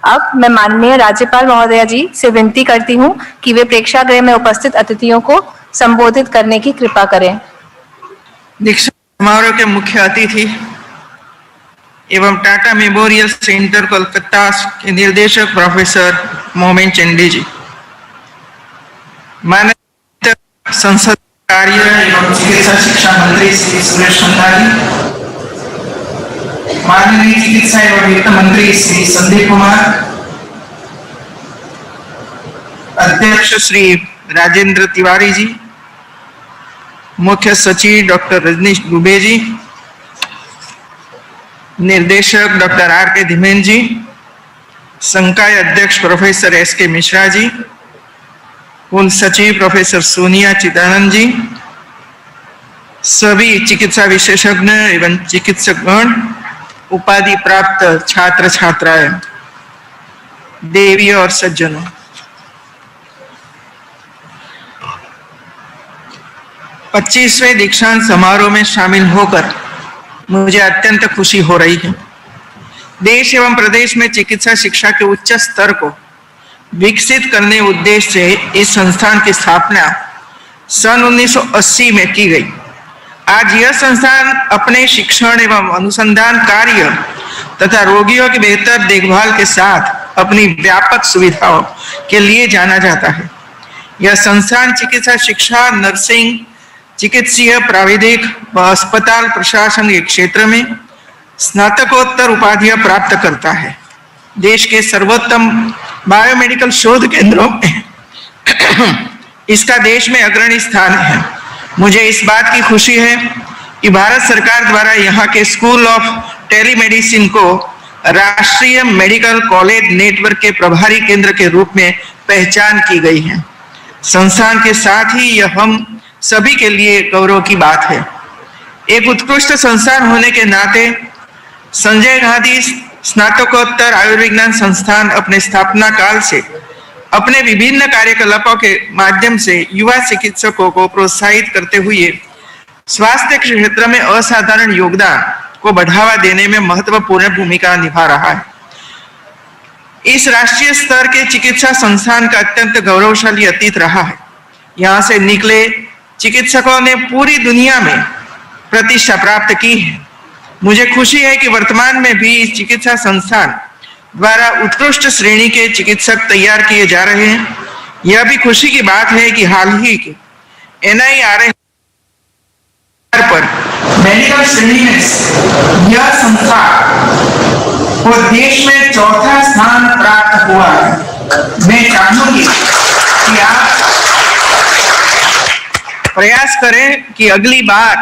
अब मैं माननीय राज्यपाल महोदया जी से विनती करती हूँ कि वे प्रेक्षागृह में उपस्थित अतिथियों को संबोधित करने की कृपा करें। दीक्षांत समारोह के मुख्य अतिथि एवं टाटा मेमोरियल सेंटर कोलकाता के निर्देशक प्रोफेसर मोमिन चंडी जी, माननीय संसद कार्य एवं चिकित्सा शिक्षा मंत्री श्री सुरेश खन्ना जी, माननीय चिकित्सा एवं वित्त मंत्री श्री संदीप कुमार, अध्यक्ष श्री राजेंद्र तिवारी जी, मुख्य सचिव डॉक्टर रजनीश दुबे जी, निर्देशक डॉक्टर आर के धीमेन जी, संकाय अध्यक्ष प्रोफेसर एस के मिश्रा जी, कुल सचिव प्रोफेसर सोनिया चिदानंद जी, सभी चिकित्सा विशेषज्ञ एवं चिकित्सकगण, उपाधि प्राप्त छात्र छात्राएं, देवी और सज्जनों, पच्चीसवें दीक्षांत समारोह में शामिल होकर मुझे अत्यंत खुशी हो रही है। देश एवं प्रदेश में चिकित्सा शिक्षा के उच्च स्तर को विकसित करने उद्देश्य से इस संस्थान की स्थापना सन 1980 में की गई। आज यह संस्थान अपने शिक्षण एवं अनुसंधान कार्य तथा रोगियों की बेहतर देखभाल के साथ अपनी व्यापक सुविधाओं के लिए जाना जाता है। यह संस्थान चिकित्सा शिक्षा, नर्सिंग, चिकित्सीय प्राविधिक व अस्पताल प्रशासन के क्षेत्र में स्नातकोत्तर उपाधियां प्राप्त करता है। देश के सर्वोत्तम बायोमेडिकल शोध केंद्रों में इसका देश में अग्रणी स्थान है। मुझे इस बात की खुशी है कि भारत सरकार द्वारा यहाँ के स्कूल ऑफ टेलीमेडिसिन को राष्ट्रीय मेडिकल कॉलेज नेटवर्क के प्रभारी केंद्र के रूप में पहचान की गई है। संस्थान के साथ ही यह हम सभी के लिए गौरव की बात है। एक उत्कृष्ट संस्थान होने के नाते संजय गांधी स्नातकोत्तर आयुर्विज्ञान संस्थान अपने स्थापना काल से अपने विभिन्न कार्यकलापों के माध्यम से युवा चिकित्सकों को प्रोत्साहित करते हुए स्वास्थ्य क्षेत्र में असाधारण योगदान को बढ़ावा देने में महत्वपूर्ण भूमिका निभा रहा है। इस राष्ट्रीय स्तर के चिकित्सा संस्थान का अत्यंत गौरवशाली अतीत रहा है। यहाँ से निकले चिकित्सकों ने पूरी दुनिया में प्रतिष्ठा प्राप्त की है। मुझे खुशी है कि वर्तमान में भी इस चिकित्सा संस्थान द्वारा उत्कृष्ट श्रेणी के चिकित्सक तैयार किए जा रहे हैं। यह भी खुशी की बात है कि हाल ही के NIRF पर मेडिकल श्रेणी में यह संस्था को देश में चौथा स्थान प्राप्त हुआ है। मैं चाहूंगी कि आप प्रयास करें कि अगली बार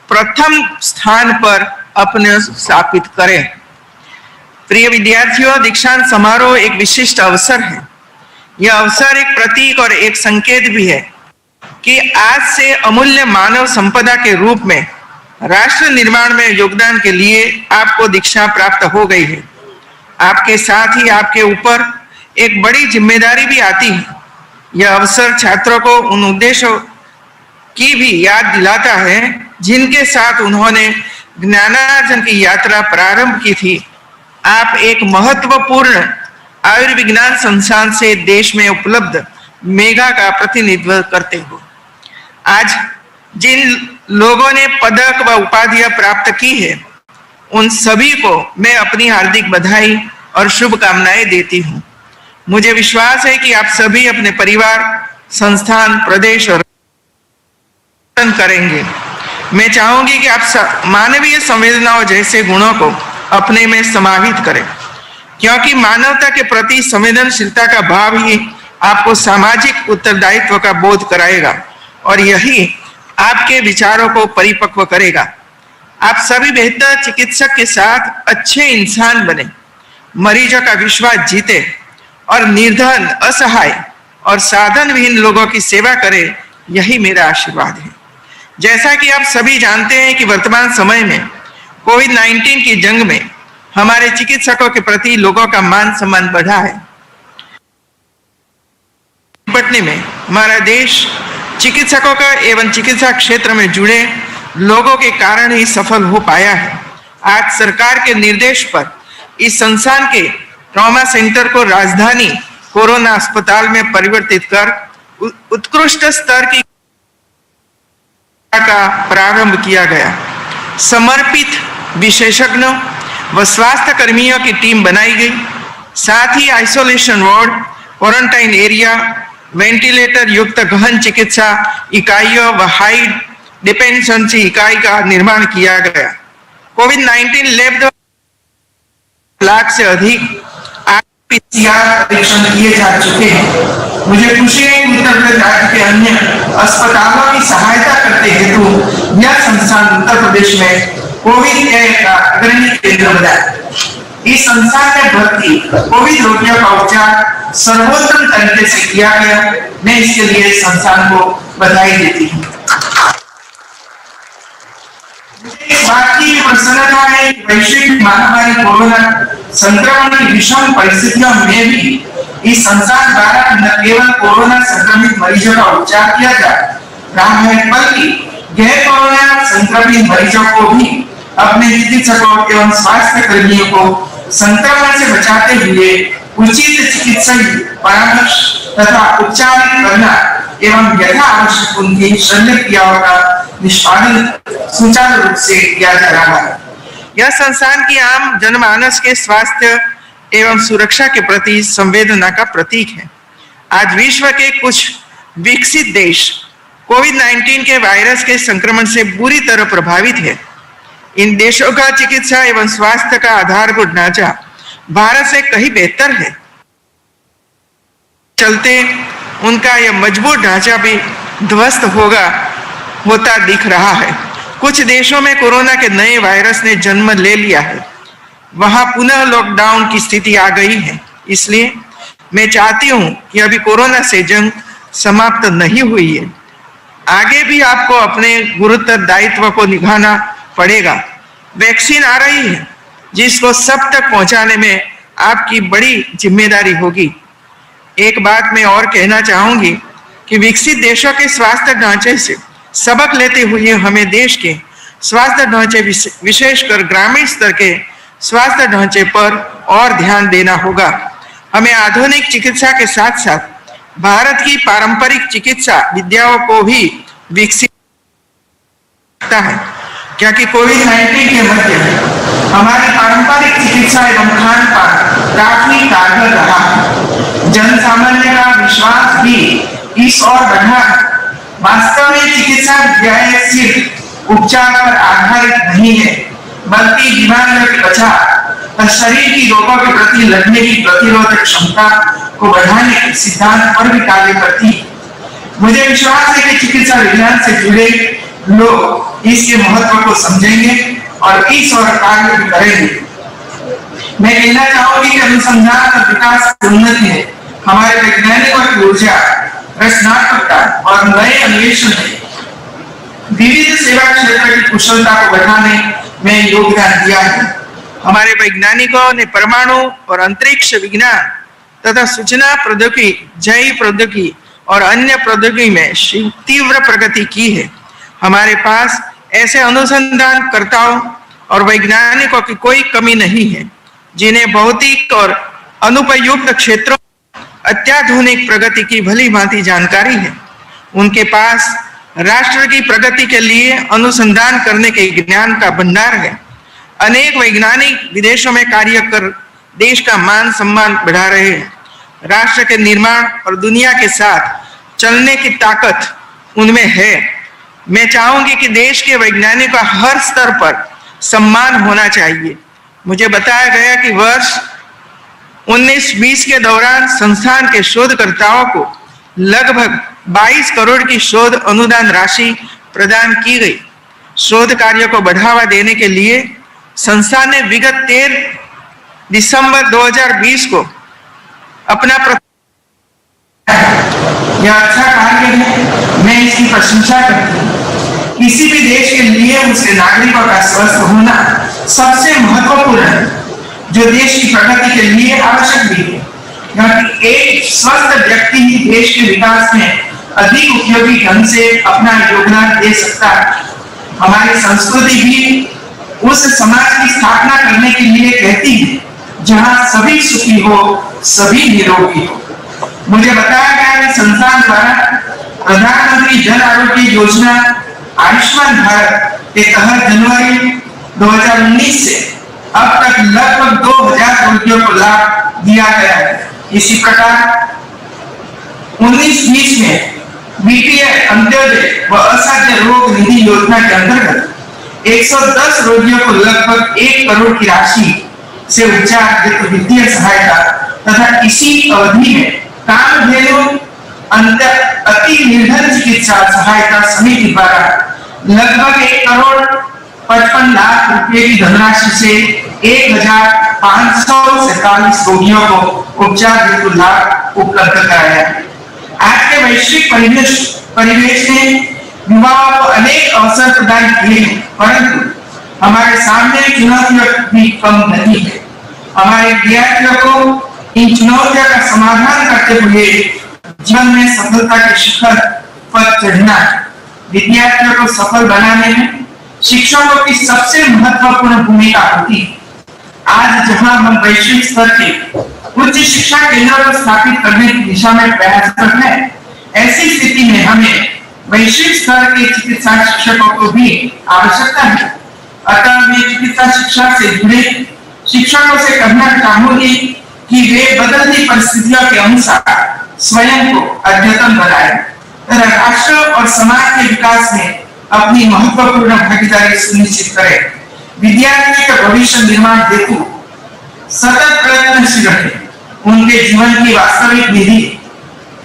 प्रथम स्थान पर अपने स्थापित करें। प्रिय विद्यार्थियों, दीक्षांत समारोह एक विशिष्ट अवसर है। यह अवसर एक प्रतीक और एक संकेत भी है कि आज से अमूल्य मानव संपदा के रूप में राष्ट्र निर्माण में योगदान के लिए आपको दीक्षा प्राप्त हो गई है। आपके साथ ही आपके ऊपर एक बड़ी जिम्मेदारी भी आती है। यह अवसर छात्रों को उन उद्देश्यों की भी याद दिलाता है जिनके साथ उन्होंने ज्ञानार्जन की यात्रा प्रारंभ की थी। आप एक महत्वपूर्ण आयुर्विज्ञान संस्थान से देश में उपलब्ध मेगा का प्रतिनिधित्व करते हो। आज जिन लोगों ने पदक व उपाधियां प्राप्त की है, उन सभी को मैं अपनी हार्दिक बधाई और शुभकामनाएं देती हूं। मुझे विश्वास है कि आप सभी अपने परिवार, संस्थान, प्रदेश और करेंगे। मैं चाहूंगी कि आप मानवीय संवेदनाओं जैसे गुणों को अपने में समाहित करें, क्योंकि मानवता के प्रति संवेदनशीलता का भाव ही आपको सामाजिक उत्तरदायित्व का बोध कराएगा और यही आपके विचारों को परिपक्व करेगा। आप सभी बेहतर चिकित्सक के साथ अच्छे इंसान बने, मरीजों का विश्वास जीते और निर्धन, असहाय और साधनविहीन लोगों की सेवा करें, यही मेरा आशीर्वाद है। जैसा कि आप सभी जानते हैं कि वर्तमान समय में कोविड-19 की जंग में हमारे चिकित्सकों के प्रति लोगों का मान सम्मान बढ़ा है। निपटने में हमारा देश चिकित्सकों का एवं चिकित्सा क्षेत्र में जुड़े लोगों के कारण ही सफल हो पाया है। आज सरकार के निर्देश पर इस संस्थान के ट्रॉमा सेंटर को राजधानी कोरोना अस्पताल में परिवर्तित कर उत्कृष्ट स्तर की का प्रारंभ किया गया। समर्पित विशेषज्ञों व स्वास्थ्य कर्मियों की टीम बनाई गई। साथ ही isolation ward, quarantine area, ventilator युक्त गहन चिकित्सा इकाइयों व हाई डिपेंडेंसी इकाई का निर्माण किया गया। कोविड-19 लैब लाख से अधिक पीसीआर परीक्षण किए जा चुके हैं। मुझे खुशी है कि उत्तर प्रदेश राज्य के अन्य अस्पतालों की सहायता करते हेतु यह संस्थान उत्तर प्रदेश में कोविड केयर का अग्रणी केंद्र बना। इस संस्थान में भर्ती कोविड रोगियों का उपचार सर्वोत्तम तरीके से किया गया। मैं इसके लिए संस्थान को बधाई देती हूँ। इस बात की प्रसन्नता है कि वैश्विक महामारी कोरोना संक्रमण की विषम परिस्थितियों में भी इस संस्थान द्वारा न केवल कोरोना संक्रमित मरीजों का उपचार किया जा रहा है, बल्कि गैर कोरोना संक्रमित मरीजों को भी अपने चिकित्सकों एवं स्वास्थ्य कर्मियों को संक्रमण से बचाते हुए उचित चिकित्सा परामर्श तथा उपचार करना एवं यथा आवश्यक उनकी शल्य क्रियाओं का निष्पादन सुचारू रूप से किया जा रहा है। यह संस्थान की आम जनमानस के स्वास्थ्य एवं सुरक्षा के प्रति संवेदना का प्रतीक है। आज विश्व के कुछ विकसित देश कोविड-19 के वायरस के संक्रमण से बुरी तरह प्रभावित है। इन देशों का चिकित्सा एवं स्वास्थ्य का आधारभूत ढांचा भारत से कहीं बेहतर है। चलते उनका यह मजबूत ढांचा भी ध्वस्त होता दिख रहा है। कुछ देशों में कोरोना के नए वायरस ने जन्म ले लिया है। वहां पुनः लॉकडाउन की स्थिति आ गई है। इसलिए मैं चाहती हूं कि अभी कोरोना से जंग समाप्त नहीं हुई है। आगे भी आपको अपने गुरुतर दायित्व को निभाना पड़ेगा। वैक्सीन आ रही है, जिसको सब तक पहुंचाने में आपकी बड़ी जिम्मेदारी होगी। एक बात मैं और कहना चाहूंगी कि विकसित देशों के स्वास्थ्य ढांचे से सबक लेते हुए हमें देश के स्वास्थ्य ढांचे विशेषकर ग्रामीण स्तर के स्वास्थ्य ढांचे पर और ध्यान देना होगा। हमें आधुनिक चिकित्सा के साथ साथ भारत की पारंपरिक चिकित्सा विद्याओं को भी विकसित करना है, क्योंकि कोविड-19 के मध्य हमारी पारंपरिक चिकित्सा एवं खान पान काफी कारगर रहा। जन सामान्य का विश्वास भी इस ओर बढ़ा। वास्तव में चिकित्सा विद्याएं सिर्फ उपचार पर आधारित नहीं है, बल्कि बीमारियों के बचाव और शरीर की रोगों के प्रति लड़ने की प्रतिरोधक क्षमता को बढ़ाने के सिद्धांत पर भी कार्य करती है। मुझे विश्वास है कि चिकित्सा विज्ञान से जुड़े लोग इसके महत्व को समझेंगे और इस ओर कार्य भी करेंगे। मैं कहना चाहूंगी कि अनुसंधान और विकास की उन्नति है हमारे वैज्ञानिकों की ऊर्जा, रचनात्मकता और नए अन्वेषण ने विविध सेवा क्षेत्र की कुशलता को बढ़ाने में योगदान दिया है। हमारे वैज्ञानिकों ने परमाणु और अंतरिक्ष विज्ञान तथा सूचना प्रौद्योगिकी, जैव प्रौद्योगिकी और अन्य प्रौद्योगिकी में तीव्र प्रगति की है। हमारे पास ऐसे अनुसंधानकर्ताओं और वैज्ञानिकों की कोई कमी नहीं है, जिन्हें भौतिक और अनुपयुक्त क्षेत्रों अत्याधुनिक प्रगति की भली भांति जानकारी है। उनके पास राष्ट्र की प्रगति के लिए अनुसंधान करने के ज्ञान का भंडार है। अनेक वैज्ञानिक विदेशों में कार्य कर देश का मान सम्मान बढ़ा रहे हैं। राष्ट्र के निर्माण और दुनिया के साथ चलने की ताकत उनमें है। मैं चाहूंगी कि देश के वैज्ञानिकों का हर स्तर पर सम्मान होना चाहिए। मुझे बताया गया कि वर्ष 19-20 के दौरान संस्थान के शोधकर्ताओं को लगभग 22 करोड़ की शोध अनुदान राशि प्रदान की गई। शोध कार्य को बढ़ावा देने के लिए संस्थान ने विगत 13 दिसंबर 2020 को अपना यह अच्छा कार्य है, मैं इसकी प्रशंसा करती हूँ। किसी भी देश के लिए उसके नागरिकों का स्वस्थ होना सबसे महत्वपूर्ण है, जो देश की प्रगति के लिए आवश्यक भी है, क्योंकि एक स्वस्थ व्यक्ति ही देश के विकास में अधिक उपयोगी ढंग से अपना योगदान दे सकता है। हमारी संस्कृति भी उस समाज की स्थापना करने के लिए कहती है जहां सभी सुखी हो, सभी निरोगी हो। मुझे बताया गया कि संस्थान द्वारा प्रधानमंत्री जन आरोग्य योजना आयुष्मान भारत के तहत जनवरी 2019 से अब तक लगभग 2000 रोगियों को लाभ दिया गया है। इसी प्रकार 19-20 में बीपीएल अंत्योदय व असाध्य रोग निधि योजना के अंतर्गत 110 रोगियों को लगभग 1 करोड़ की राशि से उपचार वित्तीय सहायता तथा इसी अवधि में कामधेनु अति निर्धन चिकित्सा सहायता समिति द्वारा लगभग 1 करोड़ 55 लाख रुपए की धनराशि से 1547 रोगियों को उपचार हेतु लाभ उपलब्ध कराया। आज के वैश्विक परिवेश ने युवाओं को अनेक अवसर प्रदान किए हैं, परंतु हमारे सामने चुनौतियां भी कम नहीं है। हमारे विद्यार्थियों को इन चुनौतियों का समाधान करते हुए जीवन में सफलता के शिखर पर चढ़ना है। विद्यार्थियों को सफल बनाने में शिक्षकों की सबसे महत्वपूर्ण भूमिका होती है। आज जहां हम वैश्विक स्तर के उच्च शिक्षा केंद्रों को स्थापित करने की दिशा में प्रयासरत हैं, ऐसी स्थिति में हमें वैश्विक स्तर के चिकित्सा शिक्षकों को भी आवश्यकता है। अतः मैं चिकित्सा शिक्षा से जुड़े शिक्षकों से कहना चाहूंगी कि वे बदलती परिस्थितियों के अनुसार स्वयं को अद्यतन बनाएं तथा राष्ट्र और समाज के विकास में अपनी महत्वपूर्ण भागीदारी सुनिश्चित करें। विद्यार्थी का भविष्य निर्माण हेतु सतत प्रयत्नशील रहे। उनके जीवन की वास्तविक निधि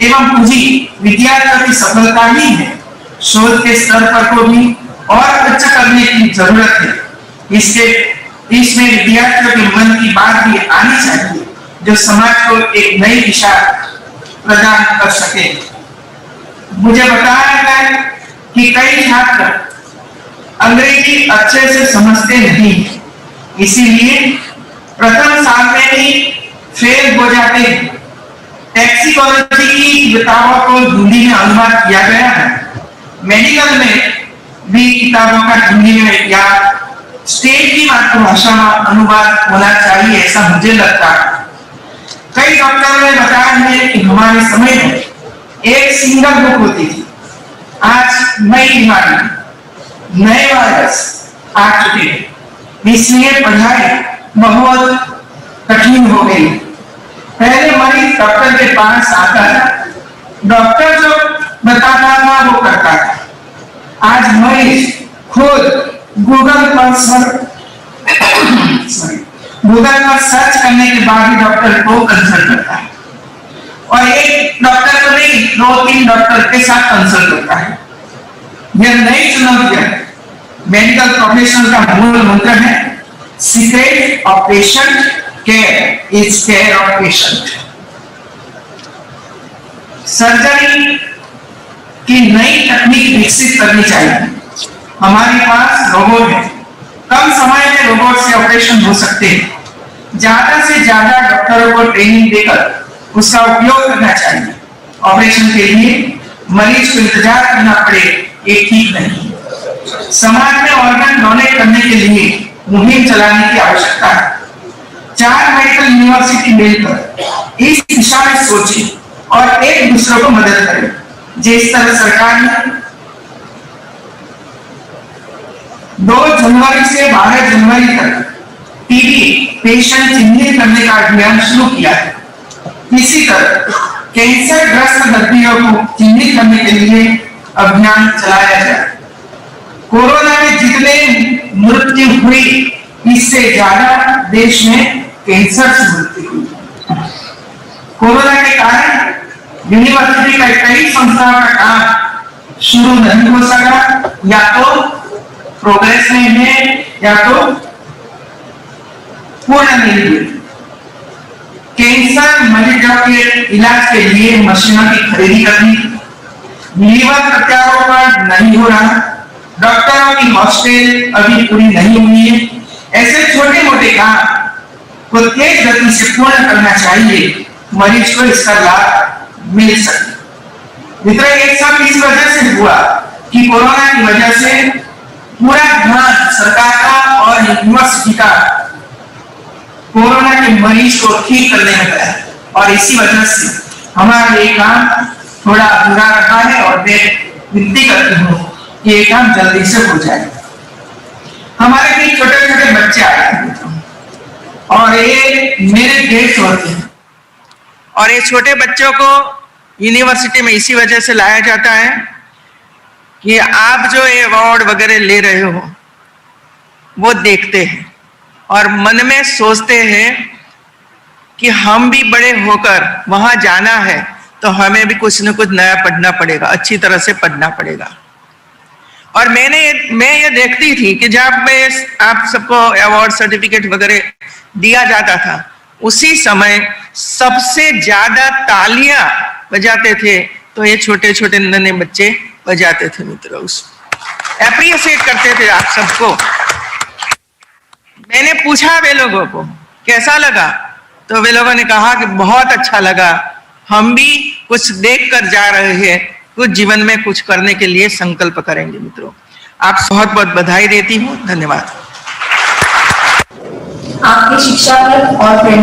एवं पूंजी विद्यार्थियों की सफलता ही है। शोध के स्तर पर को भी और उच्च करने की जरूरत है। इसमें विद्यार्थियों के मन की बात भी आनी चाहिए जो समाज को एक नई दिशा प्रदान कर सके। मुझे बताया गया कि कई छात्र अंग्रेजी अच्छे से समझते नहीं, इसीलिए प्रथम साल में ही फेल हो जाते हैं। टैक्सीकॉलॉजी की किताबों को हिंदी में अनुवाद किया गया है। मेडिकल में भी किताबों का हिंदी में या स्टेट की मातृभाषा में अनुवाद होना चाहिए, ऐसा मुझे लगता है। कई डॉक्टरों ने बताया है कि हमारे समय में एक सिंगल बुक होती थी। आज नई बीमारी, नए वायरस आ चुके हैं, इसलिए पढ़ाई बहुत कठिन हो गई। पहले मरीज डॉक्टर के पास आता था, डॉक्टर जो बताता था वो करता था। आज मरीज खुद गूगल पर सर्च करने के बाद ही डॉक्टर को कंसल्ट करता है, और एक डॉक्टर को नहीं 2-3 डॉक्टर के साथ कंसल्ट करता है। यह नई चुनौती है। मेडिकल प्रोफेशन का मूल मंत्र है secret of patient care is care of patient. Surgery की नई तकनीक विकसित करनी चाहिए। हमारे पास रोबोट है, कम समय में रोबोट से ऑपरेशन हो सकते हैं। ज्यादा से ज्यादा डॉक्टरों को ट्रेनिंग देकर उसका उपयोग करना चाहिए। ऑपरेशन के लिए मरीज को इंतजार करना पड़े, ये ठीक नहीं। समाज में ऑर्गन डोनेट करने के लिए मुहिम चलाने की आवश्यकता है। 4 मेडिकल यूनिवर्सिटी मिलकर इस दिशा में सोचें और एक दूसरे को मदद करें। जिस तरह सरकार ने 2 जनवरी से 12 जनवरी तक टीबी पेशेंट चिन्हित करने का अभियान शुरू किया है, इसी तरह कैंसर ग्रस्त दर्दियों को चिन्हित करने के लिए अभियान चलाया जाए। कोरोना में जितने मृत्यु हुई, इससे ज्यादा देश में कैंसर से मृत्यु हुई। कोरोना के कारण यूनिवर्सिटी का कई संस्थाओं का काम शुरू नहीं हो सका, या तो प्रोग्रेस में है या तो पूर्ण नहीं हुई। कैंसर मरीजों के इलाज के लिए मशीनों की खरीदी करनी, लीवर प्रत्यारोपण नहीं हो रहा, डॉक्टरों की हॉस्टल अभी पूरी नहीं हुई है। ऐसे छोटे मोटे काम को तेज गति से पूर्ण करना चाहिए, मरीज को इसका लाभ मिल सके। मित्र, एक सब इस वजह से हुआ कि कोरोना की वजह से पूरा ध्यान सरकार का और यूनिवर्सिटी का कोरोना के मरीज को ठीक करने में गया और इसी वजह से हमारा ये काम थोड़ा अधूरा रहा है और मैं विनती करती हूँ कि ये काम जल्दी से हो जाए। हमारे बीच छोटे छोटे बच्चे आए हैं और ये मेरे देश होते हैं और ये छोटे बच्चों को यूनिवर्सिटी में इसी वजह से लाया जाता है कि आप जो ये अवार्ड वगैरह ले रहे हो वो देखते हैं और मन में सोचते हैं कि हम भी बड़े होकर वहां जाना है तो हमें भी कुछ न कुछ नया पढ़ना पड़ेगा, अच्छी तरह से पढ़ना पड़ेगा। और मैं ये देखती थी कि जब मैं आप सबको अवार्ड सर्टिफिकेट वगैरह दिया जाता था उसी समय सबसे ज्यादा तालियां बजाते थे तो ये छोटे छोटे नन्हे बच्चे बजाते थे मित्रों, उस एप्रिशिएट करते थे आप सबको। मैंने पूछा वे लोगों को कैसा लगा तो वे लोगों ने कहा कि बहुत अच्छा लगा, हम भी कुछ देख कर जा रहे हैं, कुछ जीवन में कुछ करने के लिए संकल्प करेंगे। मित्रों आप बहुत बहुत बधाई देती हूँ, धन्यवाद। आपकी शिक्षा और प्रेरणा